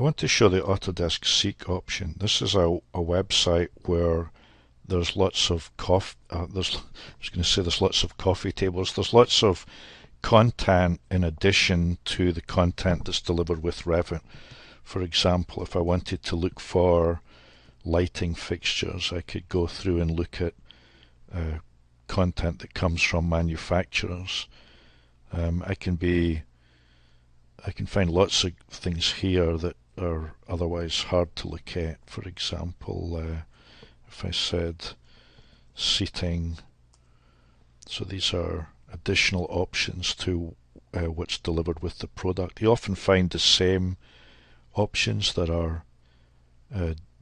I want to show the Autodesk Seek option. This is a website where there's lots of there's lots of coffee tables. There's lots of content in addition to the content that's delivered with Revit. For example, if I wanted to look for lighting fixtures, I could go through and look at content that comes from manufacturers. I can find lots of things here that are otherwise hard to look at. For example, if I said seating, so these are additional options to what's delivered with the product. You often find the same options that are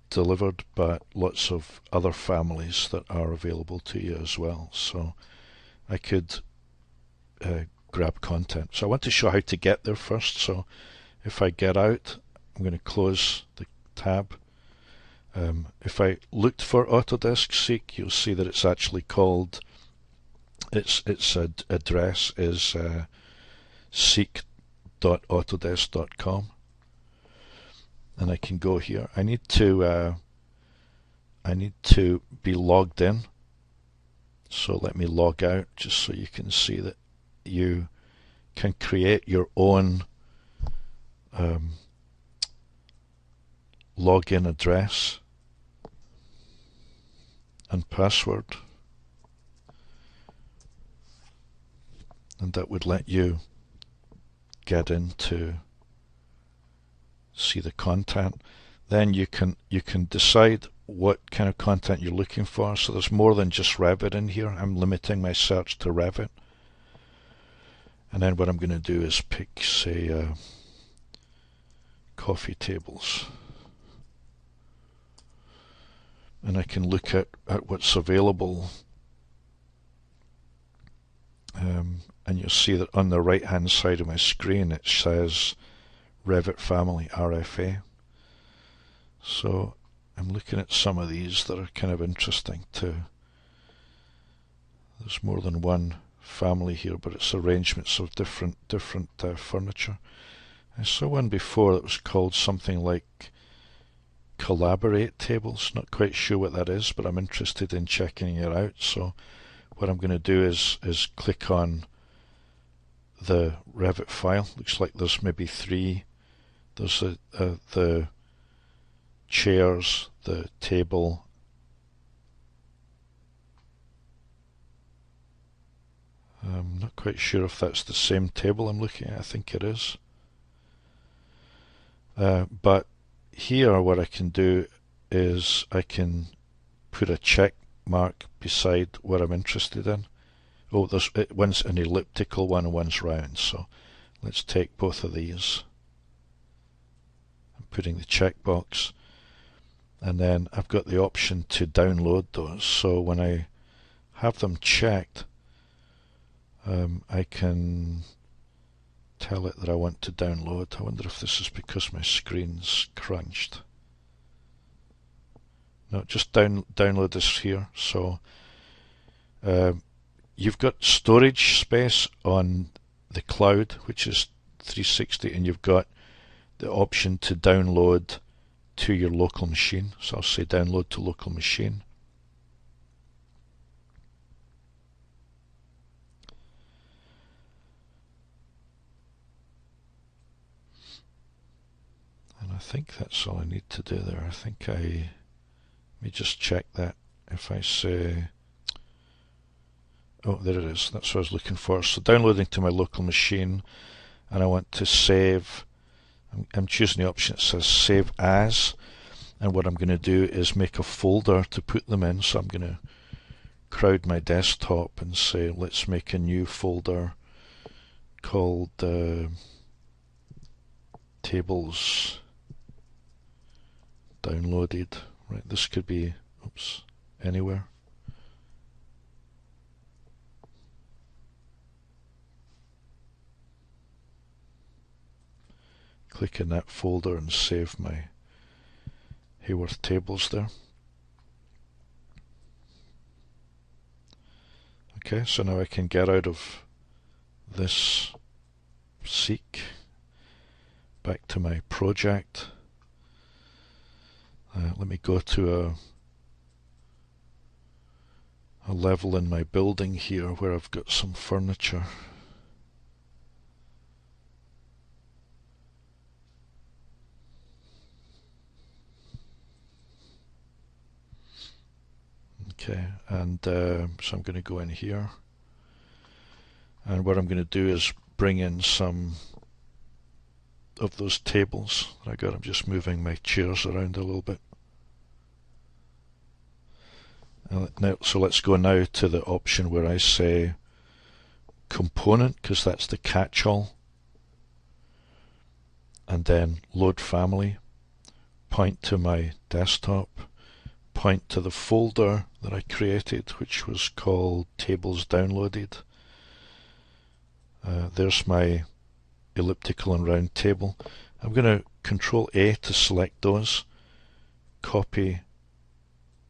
delivered, but lots of other families that are available to you as well. So I could grab content. So I want to show how to get there first. So if I get out, I'm going to close the tab. If I looked for Autodesk Seek, you'll see that it's actually called, its address is seek.autodesk.com, and I can go here. I need to be logged in, so let me log out just so you can see that you can create your own login address and password, and that would let you get in to see the content. Then you can decide what kind of content you're looking for. So there's more than just Revit in here. I'm limiting my search to Revit. And then what I'm going to do is pick, say, coffee tables. And I can look at what's available. And you'll see that on the right hand side of my screen it says Revit Family RFA. So I'm looking at some of these that are kind of interesting too. There's more than one family here, but it's arrangements of different furniture. I saw one before that was called something like Collaborate tables. Not quite sure what that is, but I'm interested in checking it out. So what I'm going to do is click on the Revit file. Looks like there's maybe three. There's the chairs, the table, I'm not quite sure if that's the same table I'm looking at. I think it is. But here what I can do is I can put a check mark beside what I'm interested in. Oh, there's one's an elliptical one and one's round, so let's take both of these. I'm putting the checkbox, and then I've got the option to download those. So when I have them checked, I can tell it that I want to download. I wonder if this is because my screen's crunched. No, just download this here. So you've got storage space on the cloud, which is 360, and you've got the option to download to your local machine. So I'll say download to local machine. And I think that's all I need to do there. I think let me just check that. If I say, oh, there it is. That's what I was looking for. So downloading to my local machine, and I want to save. I'm choosing the option that says save as, and what I'm going to do is make a folder to put them in. So I'm going to crowd my desktop and say, let's make a new folder called tables downloaded. Right, this could be, oops, anywhere. Click in that folder and save my Haworth tables there. Okay, so now I can get out of this Seek, back to my project, Let me go to a level in my building here where I've got some furniture. Okay, and so I'm going to go in here, and what I'm going to do is bring in some of those tables that I got. I'm just moving my chairs around a little bit. Now, so let's go now to the option where I say component, because that's the catch-all, and then load family, point to my desktop, point to the folder that I created, which was called tables downloaded. There's my elliptical and round table. I'm going to Control A to select those, copy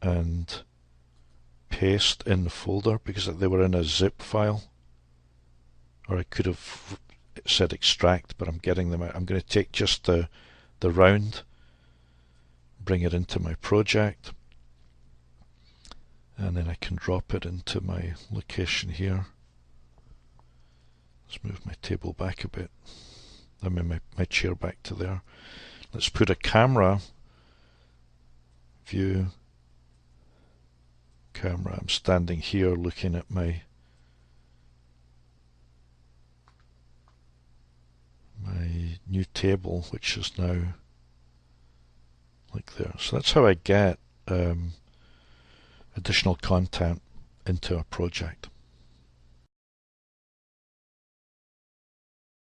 and paste in the folder, because they were in a zip file, or I could have said extract, but I'm getting them out. I'm going to take just the round, bring it into my project, and then I can drop it into my location here. Let's move my table back a bit. I mean my chair back to there. Let's put a camera view. Camera. I'm standing here looking at my new table, which is now like there. So that's how I get additional content into a project.